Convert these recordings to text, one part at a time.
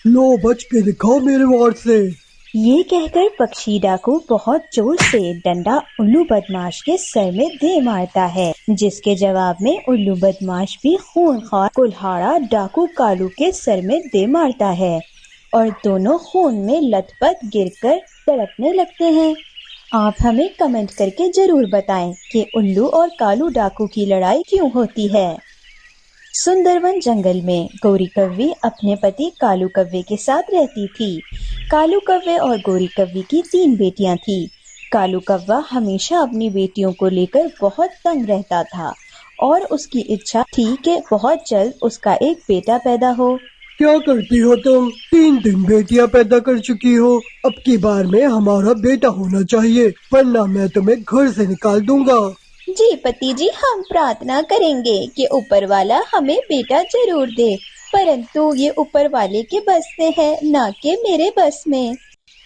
लो बच के दिखाओ मेरे वार से। ये कहकर पक्षी डाकू बहुत जोर से डंडा उल्लू बदमाश के सर में दे मारता है, जिसके जवाब में उल्लू बदमाश भी खूंखार कुल्हाड़ा डाकू कालू के सर में दे मारता है और दोनों खून में लथपथ गिरकर तड़पने लगते हैं। आप हमें कमेंट करके जरूर बताएं कि उल्लू और कालू डाकू की लड़ाई क्यों होती है। सुंदरवन जंगल में गौरी कव्वे अपने पति कालू कव्वे के साथ रहती थी। कालू कव्वे और गौरी कव्वे की 3 बेटियां थी। कालू कव्वा हमेशा अपनी बेटियों को लेकर बहुत तंग रहता था और उसकी इच्छा थी कि बहुत जल्द उसका एक बेटा पैदा हो। क्या करती हो तुम? 3 बेटियां पैदा कर चुकी हो। अब की बार में हमारा बेटा होना चाहिए, वरना मैं तुम्हें घर से निकाल दूंगा। जी पति जी, हम प्रार्थना करेंगे कि ऊपर वाला हमें बेटा जरूर दे, परंतु ये ऊपर वाले के बस में है, ना कि मेरे बस में।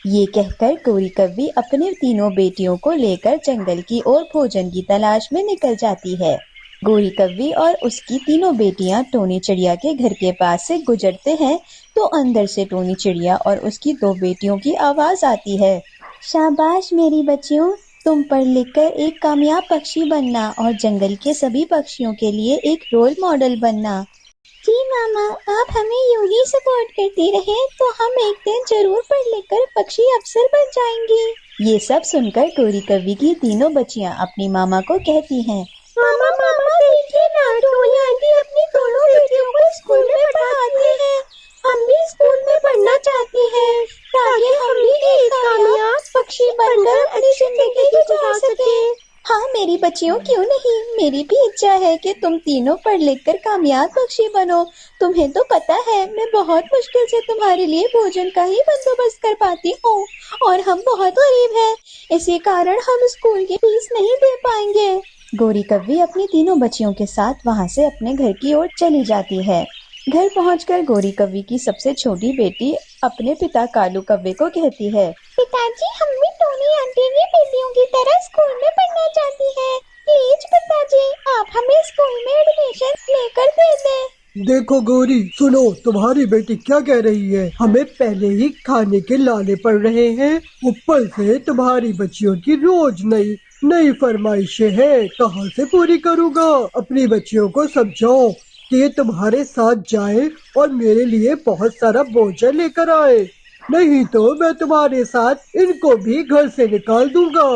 ये कहकर गौरी कव्वी अपने तीनों बेटियों को लेकर जंगल की ओर भोजन की तलाश में निकल जाती है। गौरी कव्वी और उसकी तीनों बेटियां टोनी चिड़िया के घर के पास से गुजरते हैं तो अंदर से टोनी चिड़िया और उसकी 2 बेटियों की आवाज आती है। शाबाश मेरी बच्चियों, तुम पढ़ लिख कर एक कामयाब पक्षी बनना और जंगल के सभी पक्षियों के लिए एक रोल मॉडल बनना। जी मामा, आप हमें यूं ही सपोर्ट करते रहे तो हम एक दिन जरूर पढ़ लिख कर पक्षी अफसर बन जाएंगे। ये सब सुनकर गौरी कव्वी की तीनों बच्चियां अपनी मामा को कहती हैं, मामा मामा देखिए ना, टोनी आंटी अपनी दोनों बेटियों को स्कूल में पढ़ाती हैं। हम भी स्कूल में पढ़ना चाहती हैं ताकि हम भी एक कामयाब पक्षी बनकर अपनी जिंदगी गुजार सके। हाँ मेरी बच्चियों, क्यों नहीं, मेरी भी इच्छा है कि तुम तीनों पढ़ लिख कर कामयाब पक्षी बनो। तुम्हें तो पता है मैं बहुत मुश्किल से तुम्हारे लिए भोजन का ही बंदोबस्त कर पाती हूँ और हम बहुत गरीब हैं, इसी कारण हम स्कूल की फीस नहीं दे पाएंगे। गौरी कव्वी अपनी तीनों बच्चियों के साथ वहाँ से अपने घर की ओर चली जाती है। घर पहुंचकर गौरी कव्वी की सबसे छोटी बेटी अपने पिता कालू कव्वे को कहती है, पिताजी हम भी टोनी आंटी की बेटियों की तरह स्कूल में पढ़ना चाहती हैं। प्लीज पिताजी, आप हमें स्कूल में एडमिशन लेकर दे दें। देखो गौरी, सुनो, तुम्हारी बेटी क्या कह रही है। हमें पहले ही खाने के लाले पड़ रहे हैं, ऊपर से तुम्हारी बच्चियों की रोज नई नई फरमाइशें हैं। कहाँ से पूरी करूँगा? अपनी बच्चियों को समझाओ कि ये तुम्हारे साथ जाए और मेरे लिए बहुत सारा भोजन लेकर आए, नहीं तो मैं तुम्हारे साथ इनको भी घर से निकाल दूंगा।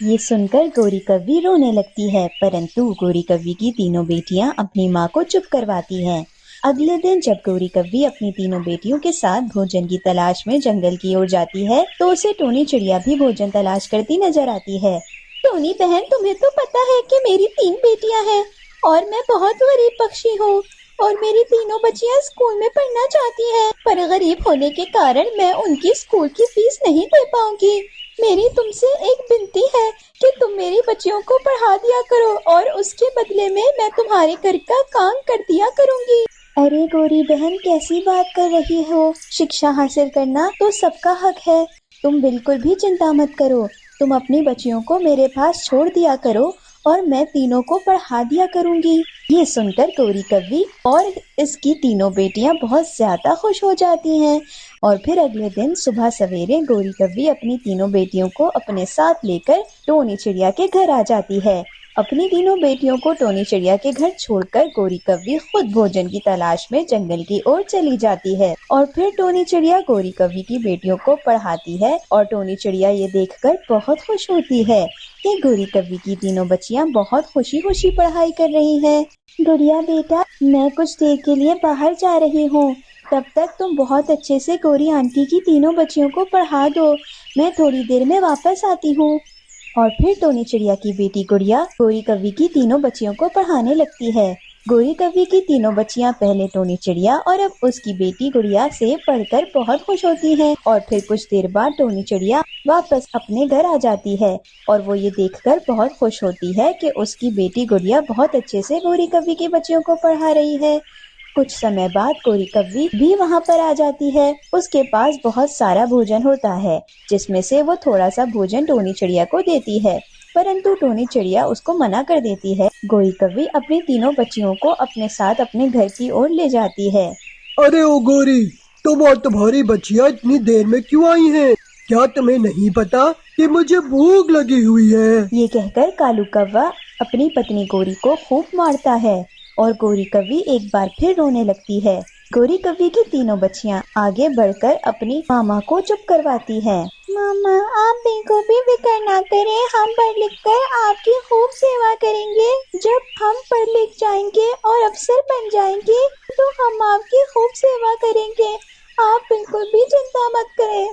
ये सुनकर गौरी कव्वी रोने लगती है, परंतु गौरी कव्वी की तीनों बेटियां अपनी माँ को चुप करवाती हैं। अगले दिन जब गौरी कव्वी अपनी तीनों बेटियों के साथ भोजन की तलाश में जंगल की ओर जाती है तो उसे टोनी चिड़िया भी भोजन तलाश करती नजर आती है। टोनी बहन, तुम्हें तो पता है कि मेरी 3 बेटियां हैं और मैं बहुत गरीब पक्षी हूँ और मेरी तीनों बच्चियां स्कूल में पढ़ना चाहती हैं, पर गरीब होने के कारण मैं उनकी स्कूल की फीस नहीं दे पाऊंगी। मेरी तुमसे एक विनती है कि तुम मेरी बच्चियों को पढ़ा दिया करो और उसके बदले में मैं तुम्हारे घर का काम कर दिया करूंगी। अरे गौरी बहन, कैसी बात कर रही हो? शिक्षा हासिल करना तो सबका हक है, तुम बिल्कुल भी चिंता मत करो। तुम अपनी बच्चियों को मेरे पास छोड़ दिया करो और मैं तीनों को पढ़ा दिया करूंगी। ये सुनकर गौरी कव्वी और इसकी तीनों बेटियां बहुत ज्यादा खुश हो जाती हैं और फिर अगले दिन सुबह सवेरे गौरी कव्वी अपनी तीनों बेटियों को अपने साथ लेकर टोनी चिड़िया के घर आ जाती है। अपनी तीनों बेटियों को टोनी चिड़िया के घर छोड़कर गौरी कव्वी खुद भोजन की तलाश में जंगल की ओर चली जाती है और फिर टोनी चिड़िया गौरी कव्वी की बेटियों को पढ़ाती है और टोनी चिड़िया ये देखकर बहुत खुश होती है कि गौरी कव्वी की तीनों बच्चियां बहुत खुशी खुशी पढ़ाई कर रही हैं। गुड़िया बेटा, मैं कुछ देर के लिए बाहर जा रही हूँ, तब तक तुम बहुत अच्छे से गौरी आंटी की तीनों बच्चियों को पढ़ा दो, मैं थोड़ी देर में वापस आती हूँ। और फिर टोनी चिड़िया की बेटी गुड़िया गौरी कव्वी की तीनों बच्चियों को पढ़ाने लगती है। गौरी कव्वी की तीनों बच्चियां पहले टोनी चिड़िया और अब उसकी बेटी गुड़िया से पढ़कर बहुत खुश होती हैं और फिर कुछ देर बाद टोनी चिड़िया वापस अपने घर आ जाती है और वो ये देखकर बहुत खुश होती है कि उसकी बेटी गुड़िया बहुत अच्छे से गौरी कव्वी की बच्चियों को पढ़ा रही है। कुछ समय बाद गौरी कव्वी भी वहाँ पर आ जाती है। उसके पास बहुत सारा भोजन होता है जिसमें से वो थोड़ा सा भोजन टोनी चिड़िया को देती है, परंतु टोनी चिड़िया उसको मना कर देती है। गौरी कव्वी अपनी तीनों बच्चियों को अपने साथ अपने घर की ओर ले जाती है। अरे ओ गौरी, तुम और तुम्हारी बच्चियाँ इतनी देर में क्यों आई हैं? क्या तुम्हें नहीं पता कि मुझे भूख लगी हुई है? ये कहकर कालू कौवा अपनी पत्नी गोरी को खूब मारता है और गोरी कौवी एक बार फिर रोने लगती है। गोरी कौवी की तीनों बच्चियां आगे बढ़कर अपनी मामा को चुप करवाती है। मामा, आप बिल्कुल भी फिक्र ना करें, हम पढ़ लिख कर आपकी खूब सेवा करेंगे। जब हम पढ़ लिख जाएंगे और अफसर बन जाएंगे तो हम आपकी खूब सेवा करेंगे। आप बिल्कुल भी चिंता मत करें।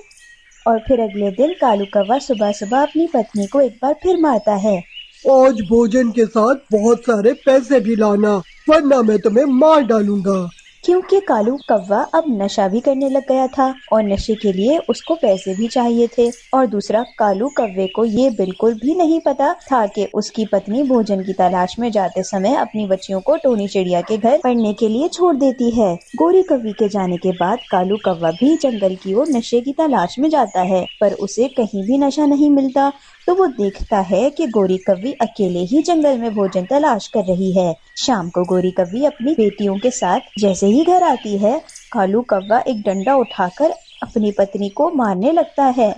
और फिर अगले दिन कालू कौवा सुबह सुबह अपनी पत्नी को एक बार फिर मारता है। आज भोजन के साथ बहुत सारे पैसे भी लाना, वरना मैं तुम्हें मार डालूंगा। क्योंकि कालू कौवा अब नशा भी करने लग गया था और नशे के लिए उसको पैसे भी चाहिए थे। और दूसरा, कालू कौवे को ये बिल्कुल भी नहीं पता था कि उसकी पत्नी भोजन की तलाश में जाते समय अपनी बच्चियों को टोनी चिड़िया के घर पढ़ने के लिए छोड़ देती है। गोरी कौवी के जाने के बाद कालू कौवा भी जंगल की ओर नशे की तलाश में जाता है, पर उसे कहीं भी नशा नहीं मिलता। तो वो देखता है कि गोरी कौवी अकेले ही जंगल में भोजन तलाश कर रही है। शाम को गोरी कौवी अपनी बेटियों के साथ जैसे ही घर आती है, कालू कौवा एक डंडा उठाकर अपनी पत्नी को मारने लगता है।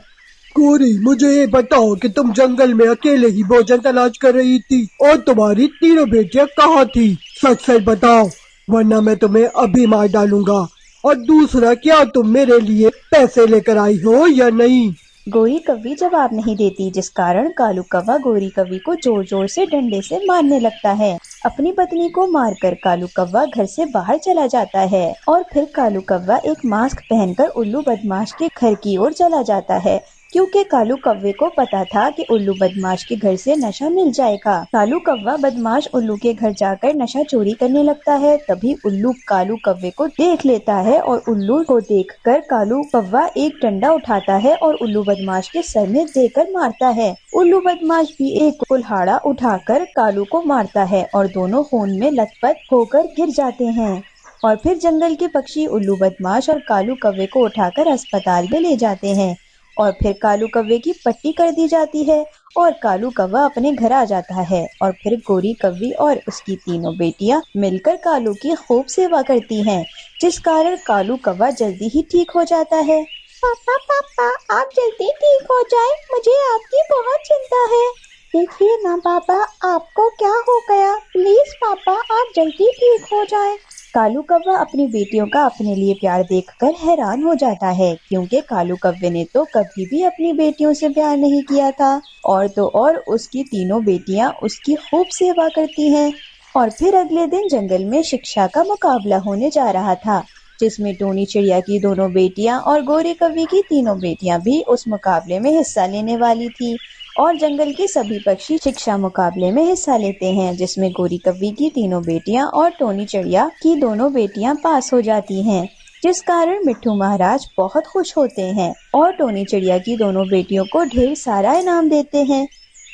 गोरी, मुझे ये बताओ कि तुम जंगल में अकेले ही भोजन तलाश कर रही थी और तुम्हारी तीनों बेटियां कहाँ थी? सच सच बताओ, वरना मैं तुम्हें अभी मार डालूंगा। और दूसरा, क्या तुम मेरे लिए पैसे लेकर आई हो या नहीं? गोरी कौवी जवाब नहीं देती, जिस कारण कालू कौवा गोरी कौवी को जोर जोर से डंडे से मारने लगता है। अपनी पत्नी को मारकर कालू कौवा घर से बाहर चला जाता है और फिर कालू कौवा एक मास्क पहनकर उल्लू बदमाश के घर की ओर चला जाता है, क्योंकि कालू कौवे को पता था कि उल्लू बदमाश के घर से नशा मिल जाएगा। कालू कौवा बदमाश उल्लू के घर जाकर नशा चोरी करने लगता है। तभी उल्लू कालू कौवे को देख लेता है और उल्लू को देखकर कालू कौवा एक डंडा उठाता है और उल्लू बदमाश के सर में देकर मारता है। उल्लू बदमाश भी एक कुल्हाड़ा उठाकर कालू को मारता है और दोनों खून में लथपथ होकर गिर जाते हैं। और फिर जंगल के पक्षी उल्लू बदमाश और कालू कौवे को उठाकर अस्पताल में ले जाते हैं और फिर कालू कौवे की पट्टी कर दी जाती है और कालू कौवा अपने घर आ जाता है। और फिर गोरी कौवी और उसकी तीनों बेटियां मिलकर कालू की खूब सेवा करती हैं, जिस कारण कालू कौवा जल्दी ही ठीक हो जाता है। पापा पापा, आप जल्दी ठीक हो जाए, मुझे आपकी बहुत चिंता है। देखिए ना पापा, आपको क्या हो गया? प्लीज पापा, आप जल्दी ठीक हो जाए। कालू कौवा अपनी बेटियों का अपने लिए प्यार देखकर हैरान हो जाता है, क्योंकि कालू कौवे ने तो कभी भी अपनी बेटियों से प्यार नहीं किया था। और तो और उसकी तीनों बेटियां उसकी खूब सेवा करती हैं। और फिर अगले दिन जंगल में शिक्षा का मुकाबला होने जा रहा था, जिसमें टोनी चिड़िया की दोनों बेटियां और गोरी कौवी की तीनों बेटियां भी उस मुकाबले में हिस्सा लेने वाली थी। और जंगल के सभी पक्षी शिक्षा मुकाबले में हिस्सा लेते हैं, जिसमें गोरी कौवी की तीनों बेटियां और टोनी चिड़िया की दोनों बेटियां पास हो जाती हैं, जिस कारण मिट्ठू महाराज बहुत खुश होते हैं और टोनी चिड़िया की दोनों बेटियों को ढेर सारा इनाम देते हैं।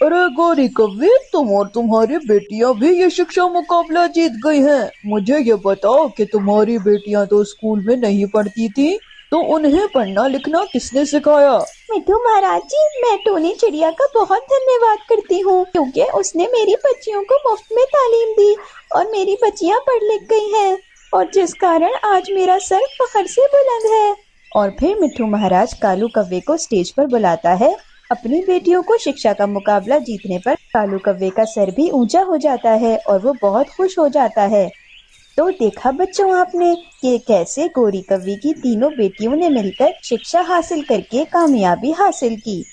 अरे गोरी कौवी, तुम और तुम्हारी बेटियां भी ये शिक्षा मुकाबला जीत गई हैं। मुझे ये बताओ कि तुम्हारी बेटियां तो स्कूल में नहीं पढ़ती थी, तो उन्हें पढ़ना लिखना किसने सिखाया? मिट्ठू महाराज जी, मैं टोनी चिड़िया का बहुत धन्यवाद करती हूँ, क्योंकि उसने मेरी बच्चियों को मुफ्त में तालीम दी और मेरी बच्चियाँ पढ़ लिख गई हैं, और जिस कारण आज मेरा सर फख्र से बुलंद है। और फिर मिट्ठू महाराज कालू कौवे को स्टेज पर बुलाता है। अपनी बेटियों को शिक्षा का मुकाबला जीतने पर कालू कौवे का सर भी ऊंचा हो जाता है और वो बहुत खुश हो जाता है। तो देखा बच्चों आपने कि कैसे गोरी कौवी की तीनों बेटियों ने मिलकर शिक्षा हासिल करके कामयाबी हासिल की।